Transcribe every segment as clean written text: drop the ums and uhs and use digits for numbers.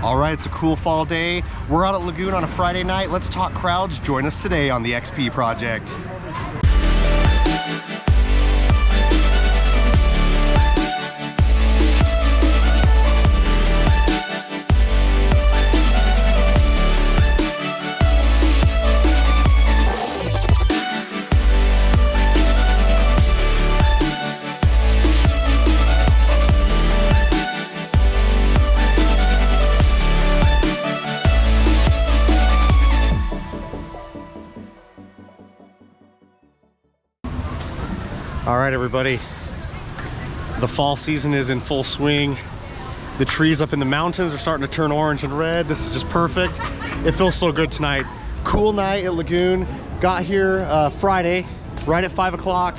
All right, it's a cool fall day. We're out at Lagoon on a Friday night. Let's talk crowds. Join us today on the XP Project. All right, everybody, the fall season is in full swing. The trees up in the mountains are starting to turn orange and red. This is just perfect. It feels so good tonight. Cool night at Lagoon. Got here Friday, right at 5 o'clock,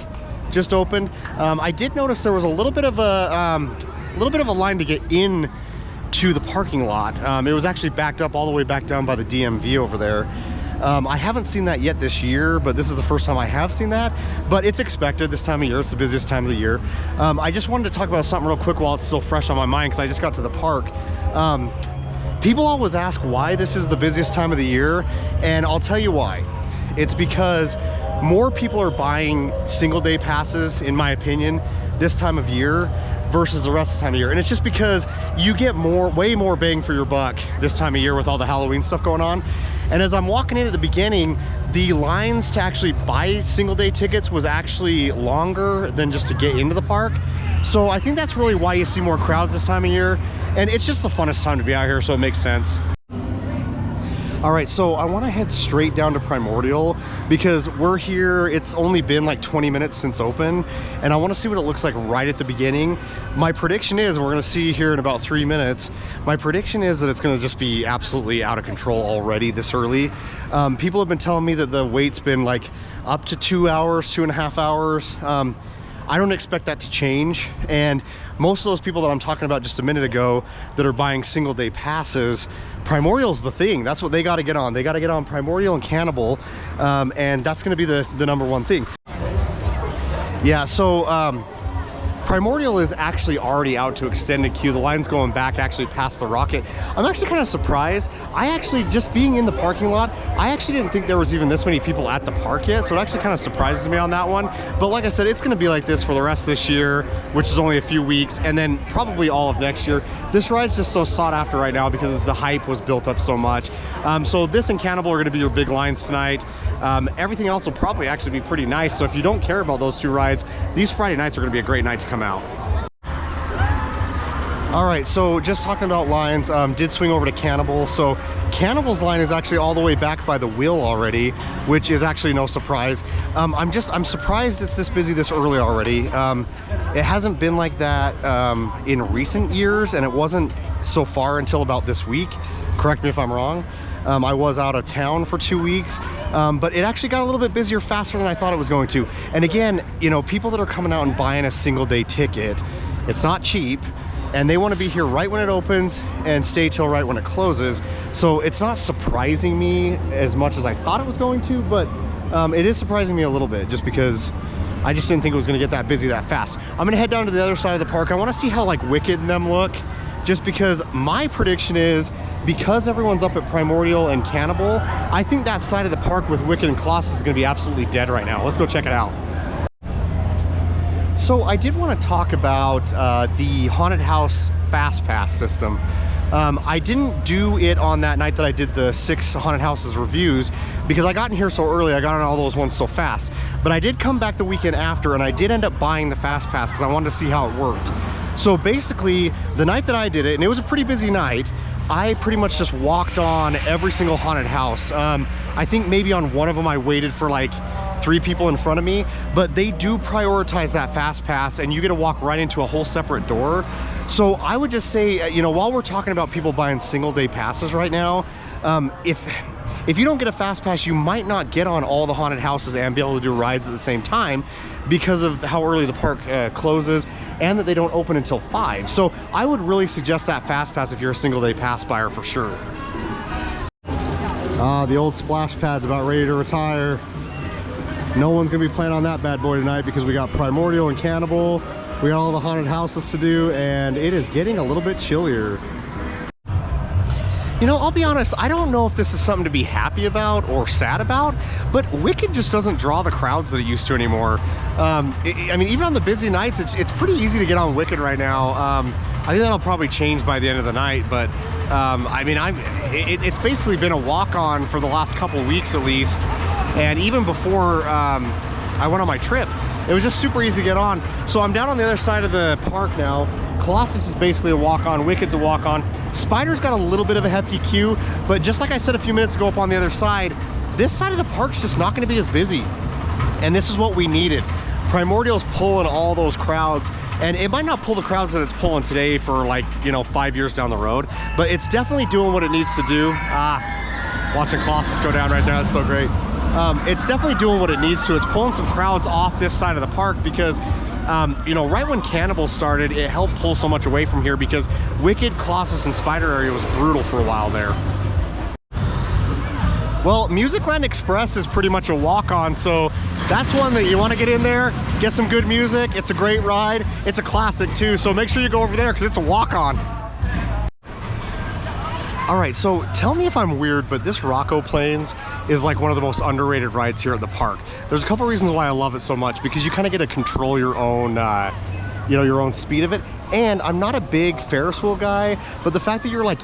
just opened. I did notice there was a little bit of a line to get in to the parking lot. It was actually backed up all the way back down by the DMV over there. I haven't seen that yet this year, but this is the first time I have seen that. But it's expected this time of year. It's the busiest time of the year. I just wanted to talk about something real quick while it's still fresh on my mind, because I just got to the park. People always ask why this is the busiest time of the year, and I'll tell you why. It's because more people are buying single day passes, in my opinion, this time of year versus the rest of the time of year. And it's just because you get way more bang for your buck this time of year with all the Halloween stuff going on. And as I'm walking in at the beginning, the lines to actually buy single day tickets was actually longer than just to get into the park. So I think that's really why you see more crowds this time of year. And it's just the funnest time to be out here, so it makes sense. All right, so I want to head straight down to Primordial because we're here. It's only been like 20 minutes since open, and I want to see what it looks like right at the beginning. My prediction is, and we're going to see here in about 3 minutes, my prediction is that it's going to just be absolutely out of control already this early. People have been telling me that the wait's been like up to 2 hours, 2.5 hours. I don't expect that to change, and most of those people that I'm talking about just a minute ago that are buying single day passes, Primordial's the thing. That's what they got to get on. They got to get on Primordial and Cannibal, and that's going to be the number one thing. Yeah, so Primordial is actually already out to extended queue. The line's going back actually past the Rocket. I'm actually kind of surprised. I actually, just being in the parking lot, I actually didn't think there was even this many people at the park yet, so it actually kind of surprises me on that one. But like I said, it's going to be like this for the rest of this year, which is only a few weeks, and then probably all of next year. This ride's just so sought after right now because the hype was built up so much. So this and Cannibal are going to be your big lines tonight. Everything else will probably actually be pretty nice. So if you don't care about those two rides, these Friday nights are going to be a great night to come out. All right, so just talking about lines, did swing over to Cannibal. So Cannibal's line is actually all the way back by the wheel already, which is actually no surprise. I'm surprised it's this busy this early already. It hasn't been like that in recent years, and it wasn't so far until about this week. Correct me if I'm wrong. I was out of town for 2 weeks, but it actually got a little bit busier faster than I thought it was going to. And again, you know, people that are coming out and buying a single day ticket, it's not cheap, and they want to be here right when it opens and stay till right when it closes. So it's not surprising me as much as I thought it was going to, but it is surprising me a little bit just because I just didn't think it was going to get that busy that fast. I'm going to head down to the other side of the park. I want to see how like Wicked and them look, just because my prediction is, because everyone's up at Primordial and Cannibal, I think that side of the park with Wicked and Colossus is going to be absolutely dead right now. Let's go check it out. So I did want to talk about the Haunted House Fast Pass system. I didn't do it on that night that I did the 6 Haunted Houses reviews because I got in here so early. I got on all those ones so fast. But I did come back the weekend after, and I did end up buying the Fast Pass because I wanted to see how it worked. So basically, the night that I did it, and it was a pretty busy night, I pretty much just walked on every single haunted house. I think maybe on one of them I waited for like 3 people in front of me, but they do prioritize that Fast Pass, and you get to walk right into a whole separate door. So I would just say, you know, while we're talking about people buying single day passes right now, if you don't get a Fast Pass, you might not get on all the haunted houses and be able to do rides at the same time because of how early the park closes, and that they don't open until 5. So I would really suggest that Fast Pass if you're a single day pass buyer for sure. The old splash pad's about ready to retire. No one's gonna be playing on that bad boy tonight because we got Primordial and Cannibal. We got all the haunted houses to do, and it is getting a little bit chillier. You know, I'll be honest, I don't know if this is something to be happy about or sad about, but Wicked just doesn't draw the crowds that it used to anymore. I mean, even on the busy nights, it's pretty easy to get on Wicked right now. I think that'll probably change by the end of the night, but I mean, it's basically been a walk-on for the last couple weeks at least, and even before I went on my trip, it was just super easy to get on. So I'm down on the other side of the park now. Colossus is basically a walk-on, Wicked's a walk-on. Spider's got a little bit of a hefty queue, but just like I said a few minutes ago up on the other side, this side of the park's just not gonna be as busy. And this is what we needed. Primordial's pulling all those crowds, and it might not pull the crowds that it's pulling today for, like, you know, 5 years down the road, but it's definitely doing what it needs to do. Watching Colossus go down right there, that's so great. It's definitely doing what it needs to. It's pulling some crowds off this side of the park because you know, right when Cannibal started, it helped pull so much away from here because Wicked, Colossus, and Spider area was brutal for a while there. Well, Musicland Express is pretty much a walk-on, so that's one that you want to get in there, get some good music. It's a great ride. It's a classic too, so make sure you go over there because it's a walk-on. All right, so tell me if I'm weird, but this Rocco Plains is like one of the most underrated rides here at the park. There's a couple reasons why I love it so much, because you kind of get to control your own, you know, your own speed of it. And I'm not a big Ferris wheel guy, but the fact that you're like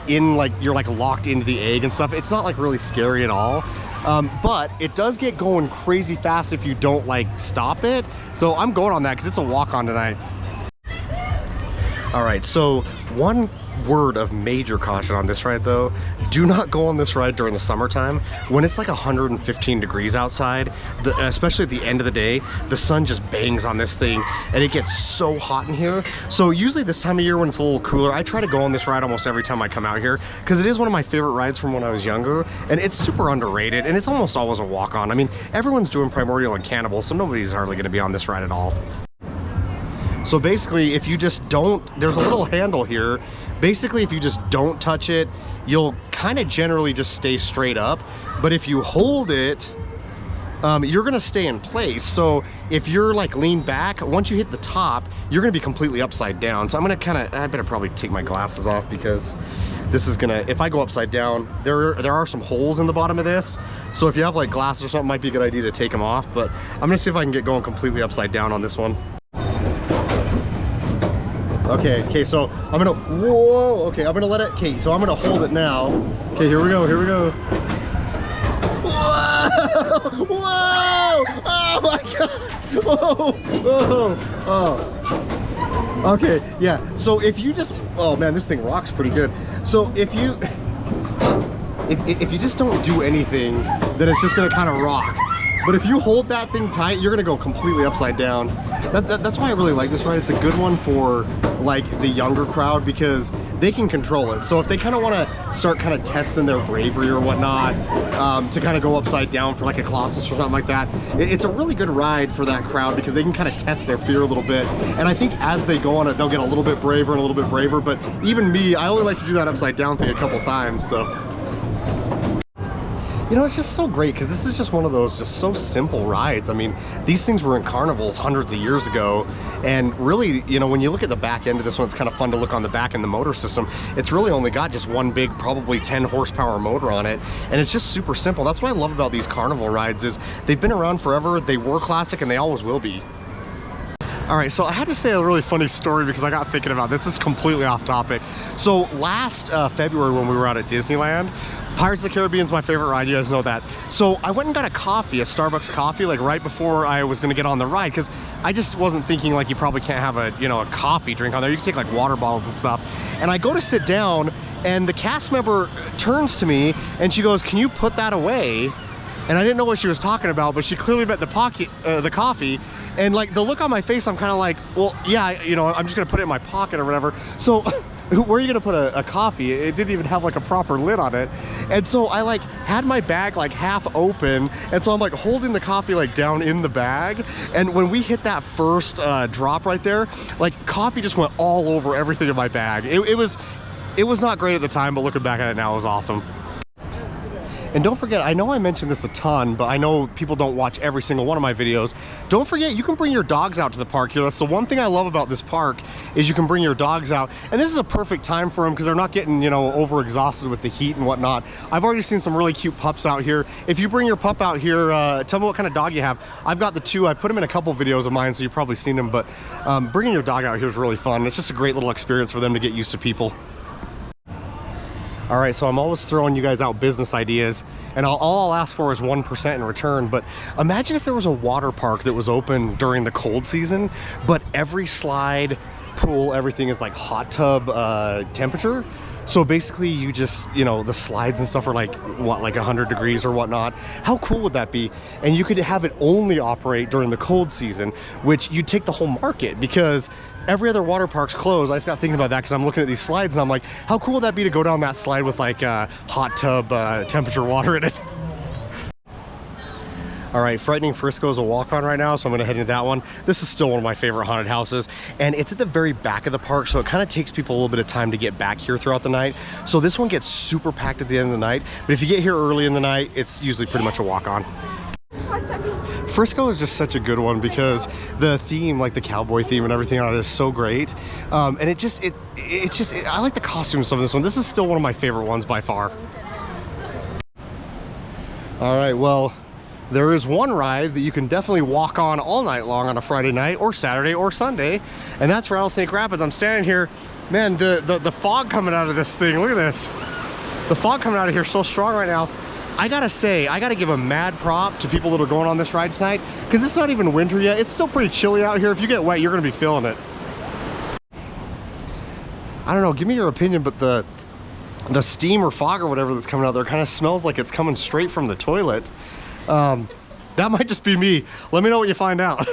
locked into the egg and stuff, it's not like really scary at all. But it does get going crazy fast if you don't like stop it. So I'm going on that because it's a walk-on tonight. All right, so one word of major caution on this ride though, do not go on this ride during the summertime when it's like 115 degrees outside, especially at the end of the day. The sun just bangs on this thing and it gets so hot in here. So usually this time of year when it's a little cooler, I try to go on this ride almost every time I come out here because it is one of my favorite rides from when I was younger, and it's super underrated, and it's almost always a walk-on. I mean, everyone's doing Primordial and Cannibal, so nobody's hardly going to be on this ride at all. So basically, if you just don't, there's a little handle here. Basically, if you just don't touch it, you'll kind of generally just stay straight up. But if you hold it, you're gonna stay in place. So if you're like leaned back, once you hit the top, you're gonna be completely upside down. So I'm gonna I better probably take my glasses off because this is gonna, if I go upside down, there are some holes in the bottom of this. So if you have like glasses or something, it might be a good idea to take them off. But I'm gonna see if I can get going completely upside down on this one. Okay, so I'm gonna, whoa, okay, I'm gonna let it, okay, so I'm gonna hold it now. Okay, here we go. Whoa, whoa, oh my God, oh. Okay, yeah, so if you just, oh man, this thing rocks pretty good. So if you just don't do anything, then it's just gonna kind of rock. But if you hold that thing tight, you're gonna go completely upside down. That's why I really like this ride. It's a good one for like the younger crowd because they can control it. So if they kind of want to start kind of testing their bravery or whatnot, to kind of go upside down for like a Colossus or something like that, it's a really good ride for that crowd because they can kind of test their fear a little bit. And I think as they go on it, they'll get a little bit braver and a little bit braver. But even me, I only like to do that upside down thing a couple times, so. You know, it's just so great because this is just one of those just so simple rides. I mean, these things were in carnivals hundreds of years ago, and really, you know, when you look at the back end of this one, it's kind of fun to look on the back and the motor system. It's really only got just one big, probably 10 horsepower motor on it, and it's just super simple. That's what I love about these carnival rides is they've been around forever, they were classic, and they always will be. All right, so I had to say a really funny story because I got thinking about this. This is completely off topic. So last February when we were out at Disneyland, Pirates of the Caribbean is my favorite ride, you guys know that. So I went and got a coffee, a Starbucks coffee, like right before I was gonna get on the ride, because I just wasn't thinking like you probably can't have a, you know, a coffee drink on there. You can take like water bottles and stuff. And I go to sit down and the cast member turns to me and she goes, "Can you put that away?" And I didn't know what she was talking about, but she clearly meant the coffee. And like the look on my face, I'm kind of like, well, yeah, you know, I'm just gonna put it in my pocket or whatever. So where are you gonna put a coffee? It didn't even have like a proper lid on it. And so I like had my bag like half open. And so I'm like holding the coffee like down in the bag. And when we hit that first drop right there, like coffee just went all over everything in my bag. It was not great at the time, but looking back at it now, it was awesome. And don't forget, I know I mentioned this a ton, but I know people don't watch every single one of my videos. Don't forget, you can bring your dogs out to the park here. That's the one thing I love about this park, is you can bring your dogs out. And this is a perfect time for them because they're not getting, you know, overexhausted with the heat and whatnot. I've already seen some really cute pups out here. If you bring your pup out here, tell me what kind of dog you have. I've got the two. I put them in a couple videos of mine, so you've probably seen them, but bringing your dog out here is really fun. It's just a great little experience for them to get used to people. All right, so I'm always throwing you guys out business ideas, and all I'll ask for is 1% in return. But imagine if there was a water park that was open during the cold season, but every slide, pool, everything is like hot tub temperature. So basically you just, you know, the slides and stuff are like, what, like 100 degrees or whatnot. How cool would that be? And you could have it only operate during the cold season, which you'd take the whole market, because every other water park's closed. I just got thinking about that because I'm looking at these slides and I'm like, how cool would that be to go down that slide with like hot tub temperature water in it? All right, Frightening Frisco is a walk-on right now, so I'm gonna head into that one. This is still one of my favorite haunted houses, and it's at the very back of the park, so it kind of takes people a little bit of time to get back here throughout the night. So this one gets super packed at the end of the night, but if you get here early in the night, it's usually pretty much a walk-on. Frisco is just such a good one because the theme, like the cowboy theme and everything on it, is so great. And I like the costumes of this one. This is still one of my favorite ones by far. All right, well, there is one ride that you can definitely walk on all night long on a Friday night or Saturday or Sunday, and that's Rattlesnake Rapids. I'm standing here, man, the fog coming out of this thing, look at this. The fog coming out of here is so strong right now. I gotta say, I gotta give a mad prop to people that are going on this ride tonight, because it's not even winter yet. It's still pretty chilly out here. If you get wet, you're gonna be feeling it. I don't know, give me your opinion, but the steam or fog or whatever that's coming out there kind of smells like it's coming straight from the toilet. That might just be me. Let me know what you find out.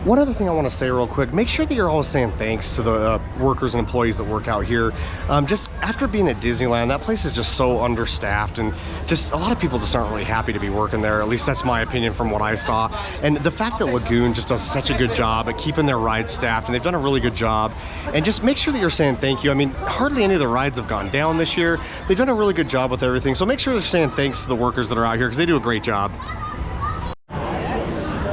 One other thing I want to say real quick, make sure that you're always saying thanks to the workers and employees that work out here. Just after being at Disneyland, that place is just so understaffed, and just a lot of people just aren't really happy to be working there. At least that's my opinion from what I saw. And the fact that Lagoon just does such a good job at keeping their rides staffed, and they've done a really good job. And just make sure that you're saying thank you. I mean, hardly any of the rides have gone down this year. They've done a really good job with everything. So make sure you're saying thanks to the workers that are out here, because they do a great job.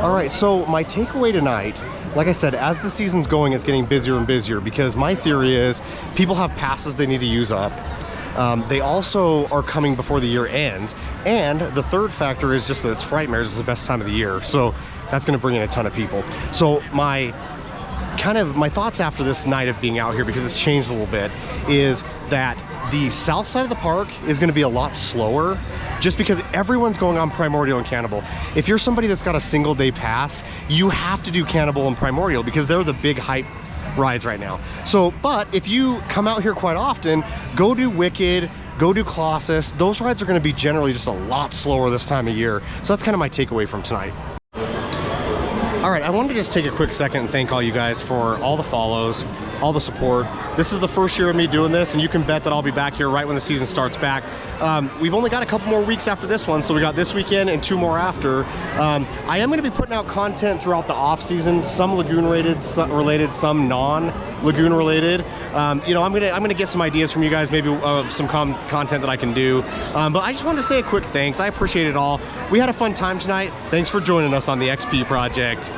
All right, so my takeaway tonight, like I said, as the season's going, it's getting busier and busier, because my theory is people have passes they need to use up. They also are coming before the year ends. And the third factor is just that it's Frightmares is the best time of the year. So that's gonna bring in a ton of people. So my thoughts after this night of being out here, because it's changed a little bit, is that the south side of the park is gonna be a lot slower, just because everyone's going on Primordial and Cannibal. If you're somebody that's got a single day pass, you have to do Cannibal and Primordial because they're the big hype rides right now. So, but if you come out here quite often, go do Wicked, go do Colossus. Those rides are gonna be generally just a lot slower this time of year. So that's kind of my takeaway from tonight. All right, I wanted to just take a quick second and thank all you guys for all the follows, all the support. This is the first year of me doing this, and you can bet that I'll be back here right when the season starts back. We've only got a couple more weeks after this one, so we got this weekend and 2 more after. I am gonna be putting out content throughout the off season, some Lagoon related, some non-Lagoon related. You know, I'm gonna get some ideas from you guys, maybe of some content that I can do. But I just wanted to say a quick thanks. I appreciate it all. We had a fun time tonight. Thanks for joining us on the XP Project.